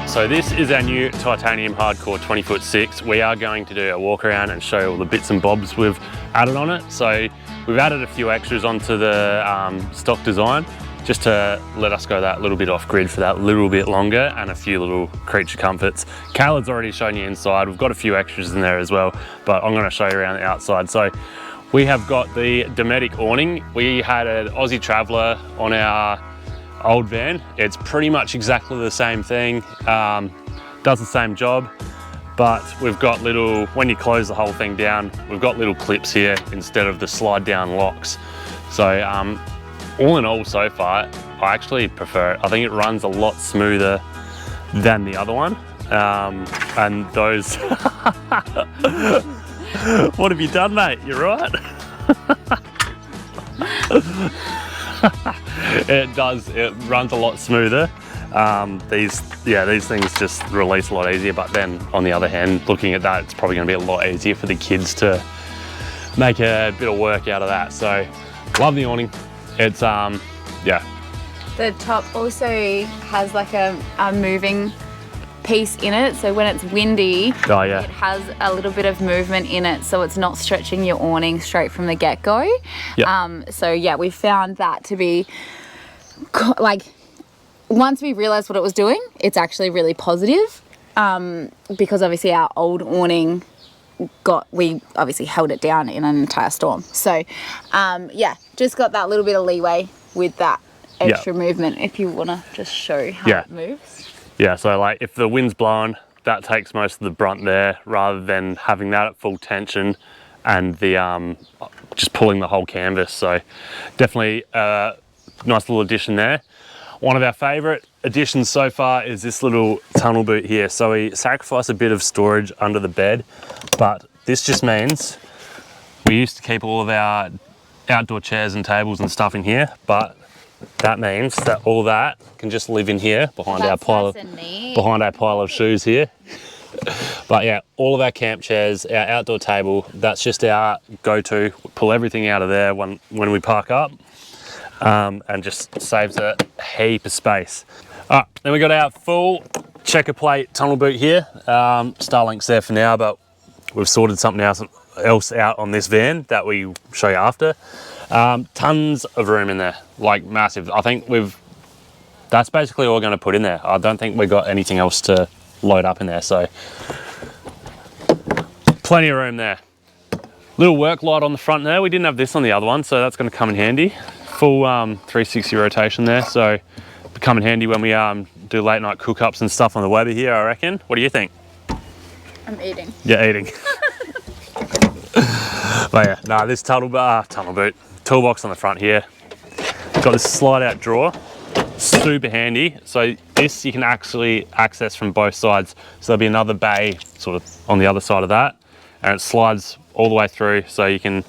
So this is our new titanium hardcore 20'6". We are going to do a walk around and show all the bits and bobs we've added on it. So we've added a few extras onto the stock design just to let us go that little bit off grid for that little bit longer, and a few little creature comforts. Kayla's already shown you inside. We've got a few extras in there as well, but I'm going to show you around the outside. So we have got the Dometic awning. We had an Aussie Traveller on our old van. It's pretty much exactly the same thing, does the same job, but we've got little, when you close the whole thing down, we've got little clips here instead of the slide down locks. So all in all, so far, I actually prefer it. I think it runs a lot smoother than the other one. And those, what have you done, mate? You're right. It runs a lot smoother. These things just release a lot easier, but then on the other hand, looking at that, it's probably going to be a lot easier for the kids to make a bit of work out of that. So love the awning. It's yeah. The top also has like a moving piece in it, so when it's windy, it has a little bit of movement in it, so it's not stretching your awning straight from the get-go. So yeah, we found that to be like, once we realized what it was doing, it's actually really positive, because obviously our old awning we obviously held it down in an entire storm. So yeah, just got that little bit of leeway with that extra movement. If you want to just show how it moves. Yeah, so like if the wind's blowing, that takes most of the brunt there, rather than having that at full tension and the just pulling the whole canvas. So definitely a nice little addition there. One of our favourite additions so far is this little tunnel boot here. So we sacrifice a bit of storage under the bed, but this just means we used to keep all of our outdoor chairs and tables and stuff in here, but that means that all that can just live in here behind our pile of shoes here. But yeah, all of our camp chairs, our outdoor table, that's just our go-to. Pull everything out of there when we park up, and just saves a heap of space. Then we got our full checker plate tunnel boot here. Starlink's there for now, but we've sorted something else out on this van that we show you after. Tons of room in there, like massive. I think that's basically all we're going to put in there. I don't think we got anything else to load up in there, so plenty of room there. Little work light on the front there. We didn't have this on the other one, so that's going to come in handy. Full 360 rotation there, so come in handy when we do late night cook-ups and stuff on the Weber here, I reckon. What do you think? I'm eating. Yeah, eating. But yeah, no, this tunnel boot, toolbox on the front here. Got this slide out drawer, super handy. So this you can actually access from both sides. So there'll be another bay sort of on the other side of that, and it slides all the way through, so you can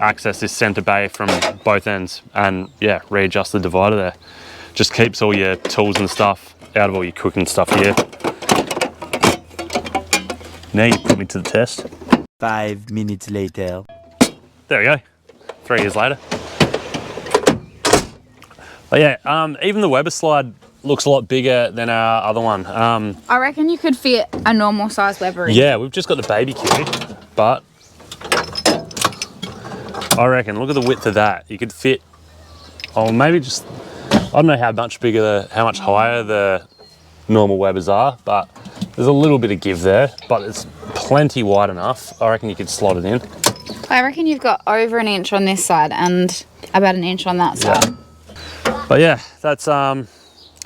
access this center bay from both ends, and yeah, readjust the divider there. Just keeps all your tools and stuff out of all your cooking stuff here. Now you put me to the test. 5 minutes later. There we go, 3 years later. But yeah, even the Weber slide looks a lot bigger than our other one. I reckon you could fit a normal size Weber in. Yeah, we've just got the baby queue, but I reckon, look at the width of that. You could fit, maybe just, I don't know how much higher the normal Webers are, but there's a little bit of give there, but it's plenty wide enough. I reckon you could slot it in. I reckon you've got over an inch on this side and about an inch on that side. Yeah. But yeah, that's a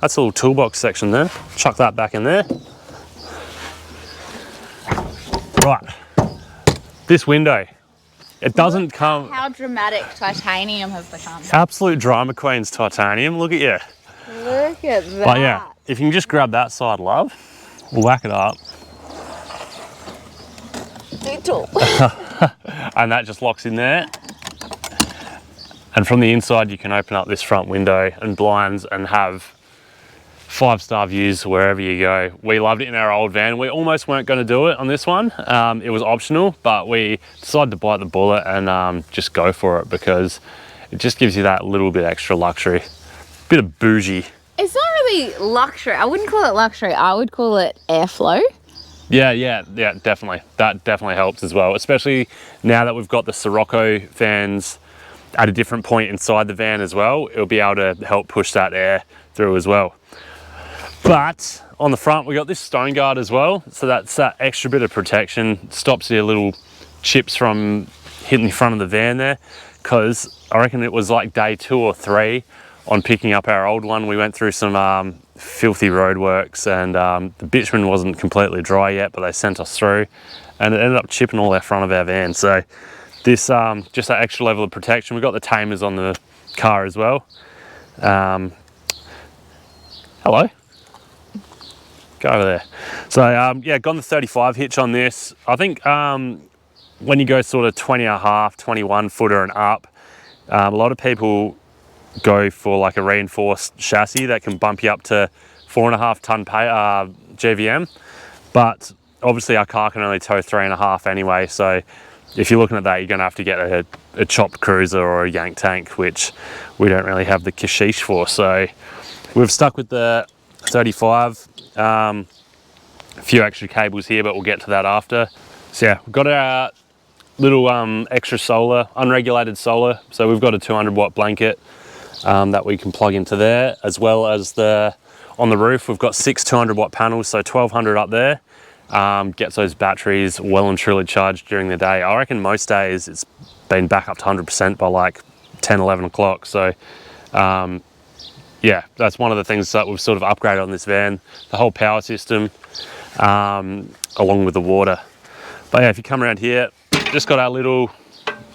little toolbox section there. Chuck that back in there. Right, this window. It doesn't come... How dramatic titanium has become. Absolute drama queens titanium, look at you. Look at that. But yeah, if you can just grab that side, love, we'll whack it up. Little. And that just locks in there. And from the inside, you can open up this front window and blinds and have 5-star views wherever you go. We loved it in our old van. We almost weren't going to do it on this one. It was optional, but we decided to bite the bullet and just go for it, because it just gives you that little bit extra luxury. Bit of bougie. It's not be luxury. I wouldn't call it luxury. I would call it airflow. Yeah, definitely. That definitely helps as well, especially now that we've got the Sirocco fans at a different point inside the van as well. It'll be able to help push that air through as well. But on the front, we got this stone guard as well. So that's that extra bit of protection. Stops your little chips from hitting the front of the van there. Because I reckon it was like day 2 or 3 on picking up our old one. We went through some filthy roadworks, and the bitumen wasn't completely dry yet, but they sent us through, and it ended up chipping all our front of our van. So this, just that extra level of protection. We've got the tamers on the car as well. Hello. Go over there. So yeah, got the 35 hitch on this. I think when you go sort of 20 and a half, 21 footer and up, a lot of people go for like a reinforced chassis that can bump you up to 4.5 ton GVM. But obviously our car can only tow 3.5 anyway. So if you're looking at that, you're gonna have to get a chopped cruiser or a yank tank, which we don't really have the kashish for. So we've stuck with the 35. A few extra cables here, but we'll get to that after. So yeah, we've got our little extra solar, unregulated solar. So we've got a 200 watt blanket that we can plug into there, as well as on the roof we've got 6 200 watt panels, so 1200 up there. Gets those batteries well and truly charged during the day. I reckon most days it's been back up to 100% by like 10, 11 o'clock. So yeah, that's one of the things that we've sort of upgraded on this van, the whole power system, along with the water. But yeah, if you come around here, just got our little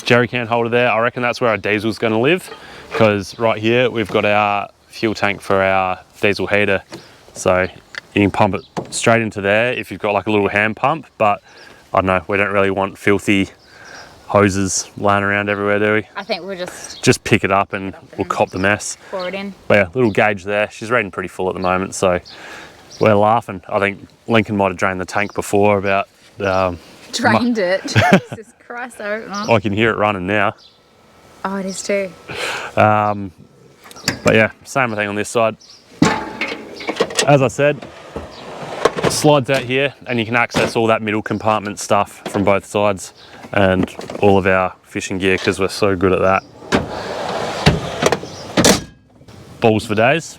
jerry can holder there. I reckon that's where our diesel's going to live, because right here we've got our fuel tank for our diesel heater. So you can pump it straight into there if you've got like a little hand pump, but I don't know, we don't really want filthy hoses lying around everywhere, do we? I think we'll just pick it up and we'll cop the mess. pour it in. But yeah, little gauge there. She's reading pretty full at the moment, so we're laughing. I think Lincoln might have drained the tank before about... Drained it. Jesus Christ, I don't know. I can hear it running now. Oh, it is too. But yeah, same thing on this side. As I said, slides out here and you can access all that middle compartment stuff from both sides and all of our fishing gear, because we're so good at that. Balls for days.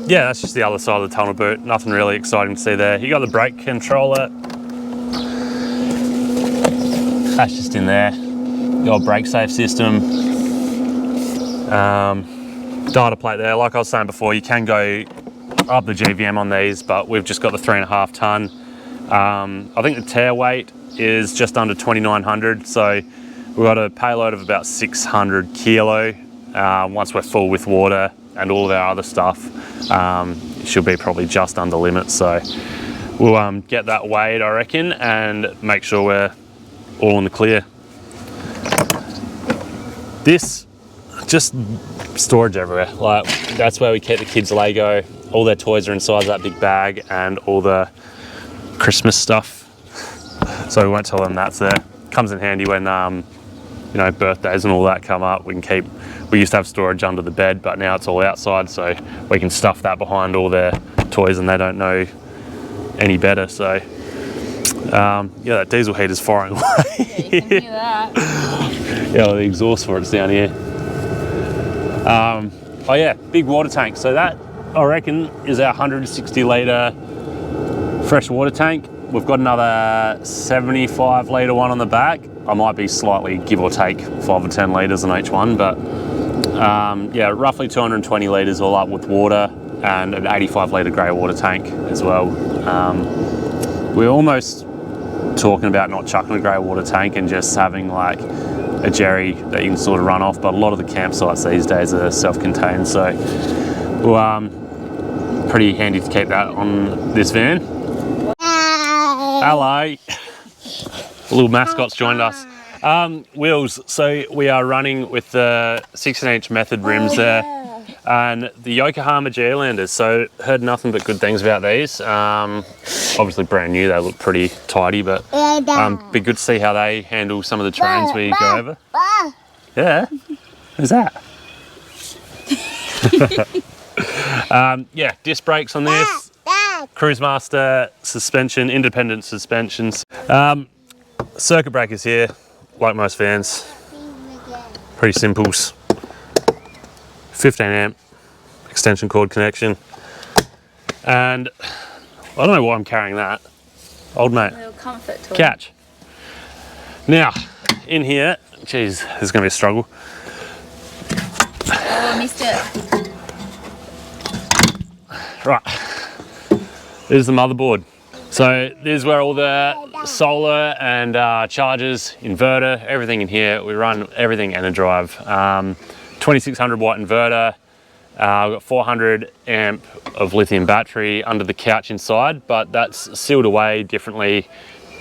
Yeah, that's just the other side of the tunnel boot. Nothing really exciting to see there. You got the brake controller. That's just in there. Your brake safe system. Data plate there. Like I was saying before, you can go up the GVM on these, but we've just got the 3.5 ton. I think the tare weight is just under 2,900, so we've got a payload of about 600 kilo. Once we're full with water and all of our other stuff, it should be probably just under limit. So we'll get that weighed, I reckon, and make sure we're all in the clear. This, just storage everywhere. Like, that's where we keep the kids' Lego. All their toys are inside that big bag, and all the Christmas stuff. So we won't tell them that's there. Comes in handy when you know, birthdays and all that come up. We used to have storage under the bed, but now it's all outside, so we can stuff that behind all their toys and they don't know any better. So yeah, that diesel heater's firing away. Yeah, you can hear that. Yeah, well, the exhaust for it's down here. Oh yeah, big water tank. So that, I reckon, is our 160 litre fresh water tank. We've got another 75 litre one on the back. I might be slightly, give or take, 5 or 10 litres on each one, but yeah, roughly 220 litres all up with water, and an 85 litre grey water tank as well. We're almost talking about not chucking a grey water tank and just having like a jerry that you can sort of run off, but a lot of the campsites these days are self-contained, so pretty handy to keep that on this van. Hello. Little mascot's joined us. Wheels, so we are running with the 16-inch method rims there, and the Yokohama Gearlanders. So heard nothing but good things about these. Obviously brand new, they look pretty tidy, but be good to see how they handle some of the terrains we go over. Yeah, who's that? Yeah, disc brakes on this. Cruise Master suspension, independent suspensions. Circuit breakers here, like most vans. Pretty simples. 15 amp extension cord connection. And I don't know why I'm carrying that. Old mate. A little comfort tool. Catch. Now, in here, geez, this is going to be a struggle. Oh, I missed it. Right, this is the motherboard. So this is where all the solar and chargers, inverter, everything in here. We run everything Enerdrive. 2600 watt inverter. I've got 400 amp of lithium battery under the couch inside, but that's sealed away differently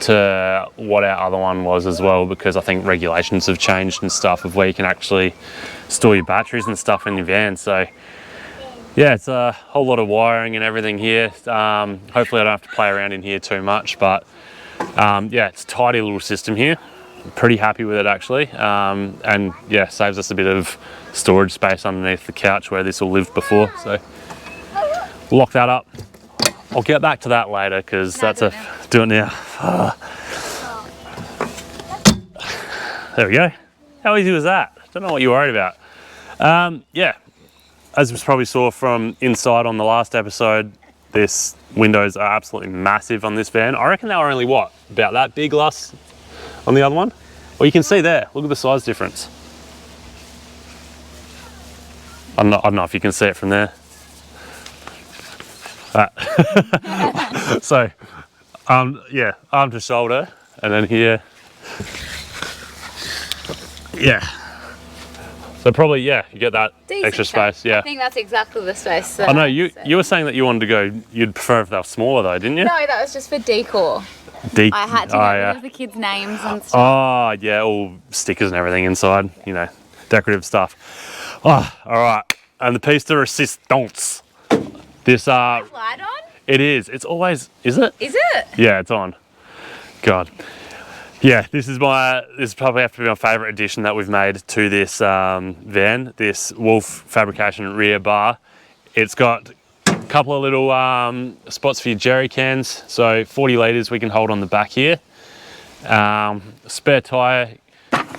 to what our other one was as well, because I think regulations have changed and stuff of where you can actually store your batteries and stuff in your van. So yeah, it's a whole lot of wiring and everything here. Hopefully I don't have to play around in here too much, but yeah, it's a tidy little system here. I'm pretty happy with it actually. And yeah, saves us a bit of storage space underneath the couch where this all lived before. So lock that up. I'll get back to that later because that's a do it now. There we go. How easy was that? Don't know what you're worried about. Yeah, as we probably saw from inside on the last episode, this windows are absolutely massive on this van. I reckon they were only what, about that big last on the other one? Well, you can see there, look at the size difference. I don't know if you can see it from there. So, yeah, arm to shoulder, and then here, yeah. So probably, yeah, you get that Decent extra space, yeah. I think that's exactly the space. I know, you were saying that you wanted to go, you'd prefer if they were smaller though, didn't you? No, that was just for decor. I had to get rid of the kids' names and stuff. Oh, yeah, all stickers and everything inside, you know, decorative stuff. Oh, all right, and the piece de resistance. This, light on? It is, it's always, is it? Is it? Yeah, it's on. God. Yeah, this is probably have to be my favourite addition that we've made to this van, this Wolf Fabrication rear bar. It's got a couple of little spots for your jerry cans, so 40 litres we can hold on the back here. Spare tyre,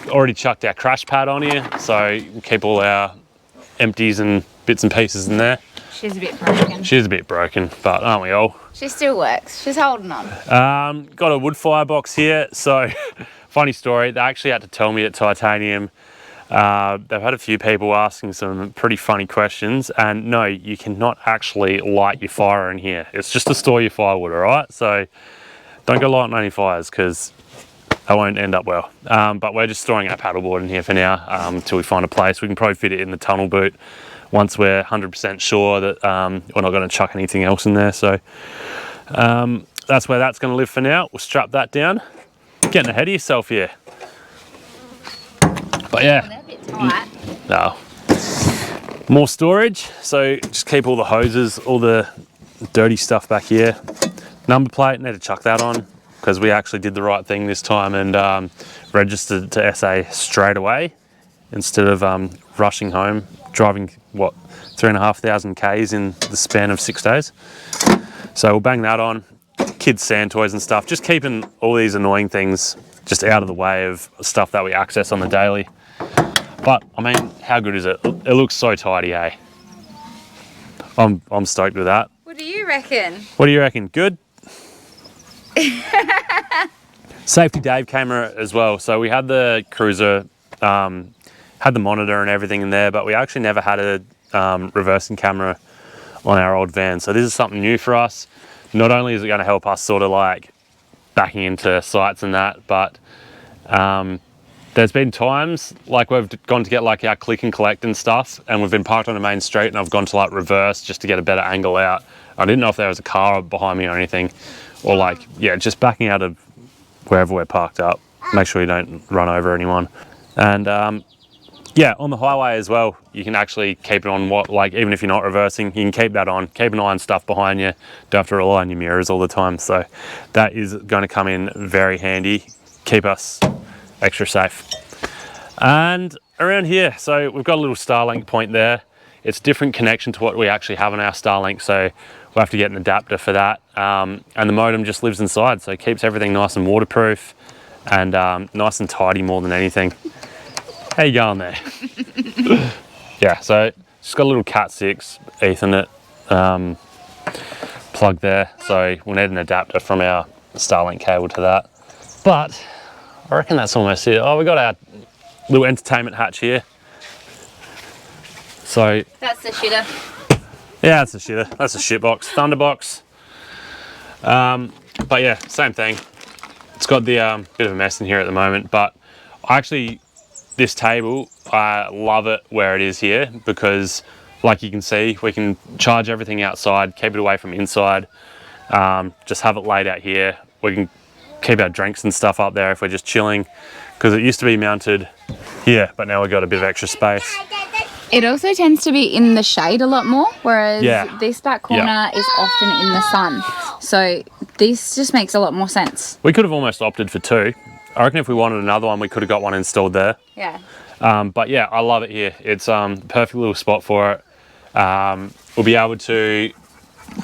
already chucked our crash pad on here, so we can keep all our empties and bits and pieces in there. She's a bit broken. She's a bit broken, but aren't we all? She still works. She's holding on. Got a wood firebox here. So, funny story. They actually had to tell me at Titanium. They've had a few people asking some pretty funny questions, and no, you cannot actually light your fire in here. It's just to store your firewood, all right? So, don't go lighting any fires because that won't end up well. But we're just storing our paddleboard in here for now until we find a place. We can probably fit it in the tunnel boot once we're 100% sure that we're not going to chuck anything else in there. So that's where that's going to live for now. We'll strap that down. Getting ahead of yourself here. But yeah. They're a bit tight. No. More storage. So just keep all the hoses, all the dirty stuff back here. Number plate, need to chuck that on because we actually did the right thing this time and registered to SA straight away instead of rushing home, driving, what, 3,500 Ks in the span of 6 days. So we'll bang that on, kids' sand toys and stuff, just keeping all these annoying things just out of the way of stuff that we access on the daily. But, I mean, how good is it? It looks so tidy, eh? I'm stoked with that. What do you reckon? What do you reckon? Good? Safety Dave camera as well. So we had the cruiser, had the monitor and everything in there, but we actually never had a reversing camera on our old van. So this is something new for us. Not only is it going to help us sort of like backing into sites and that, but there's been times like we've gone to get like our click and collect and stuff, and we've been parked on a main street and I've gone to like reverse just to get a better angle out. I didn't know if there was a car behind me or anything, or like, yeah, just backing out of wherever we're parked up. Make sure you don't run over anyone. And yeah, on the highway as well, you can actually keep it on like even if you're not reversing, you can keep that on, keep an eye on stuff behind you. Don't have to rely on your mirrors all the time. So that is going to come in very handy, keep us extra safe. And around here, so we've got a little Starlink point there. it's different connection to what we actually have on our Starlink, so we'll have to get an adapter for that. And the modem just lives inside, so it keeps everything nice and waterproof and nice and tidy more than anything. How you going there? Yeah, so just got a little Cat 6 Ethernet plug there, so we'll need an adapter from our Starlink cable to that. But I reckon that's almost it. Oh, we got our little entertainment hatch here. So That's the shitter. yeah, that's a shitter. That's a shitbox, Thunderbox. But yeah, same thing. It's got the bit of a mess in here at the moment, but this table, I love it where it is here because, like you can see, we can charge everything outside, keep it away from inside, just have it laid out here. We can keep our drinks and stuff up there if we're just chilling, because it used to be mounted here, but now we've got a bit of extra space. It also tends to be in the shade a lot more, whereas Yeah. this back corner is often in the sun. So this just makes a lot more sense. We could have almost opted for two. I reckon if we wanted another one, we could have got one installed there. Yeah. But yeah, I love it here. It's the perfect little spot for it. We'll be able to,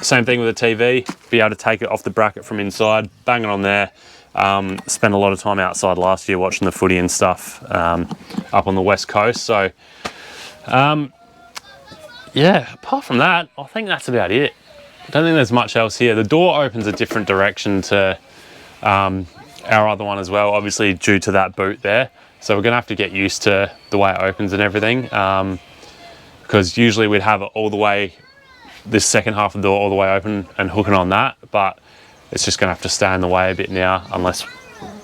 same thing with the TV, be able to take it off the bracket from inside, bang it on there. Spent a lot of time outside last year watching the footy and stuff up on the west coast. So yeah, apart from that, I think that's about it. I don't think there's much else here. The door opens a different direction to our other one as well, obviously due to that boot there. So we're gonna have to get used to the way it opens and everything, because usually we'd have it all the way, this second half of the door all the way open and hooking on that, but it's just gonna have to stay in the way a bit now unless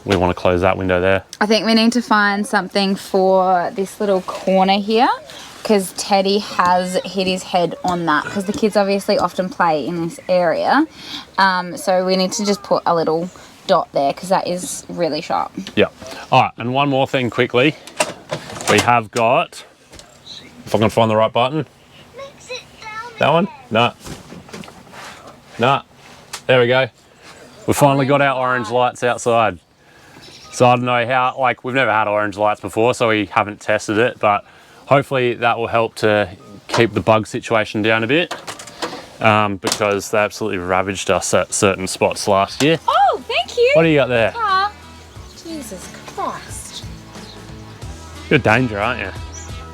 we want to close that window there. I think we need to find something for this little corner here, because Teddy has hit his head on that, because the kids obviously often play in this area. So we need to just put a little dot there because that is really sharp. Yeah. All right, and one more thing quickly. We have got, if I can find the right button. That one? No. No. There we go. We finally got our orange lights outside. So I don't know how, like, we've never had orange lights before, so we haven't tested it, but hopefully that will help to keep the bug situation down a bit, because they absolutely ravaged us at certain spots last year. Oh, thank you. What do you got there? Jesus Christ. You're a danger, aren't you?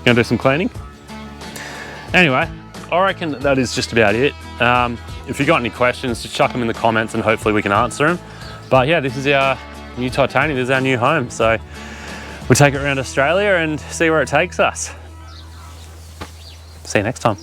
Gonna do some cleaning? Anyway, I reckon that is just about it. If you got any questions, just chuck them in the comments and hopefully we can answer them. But yeah, this is our new Titanium, this is our new home. So we'll take it around Australia and see where it takes us. See you next time.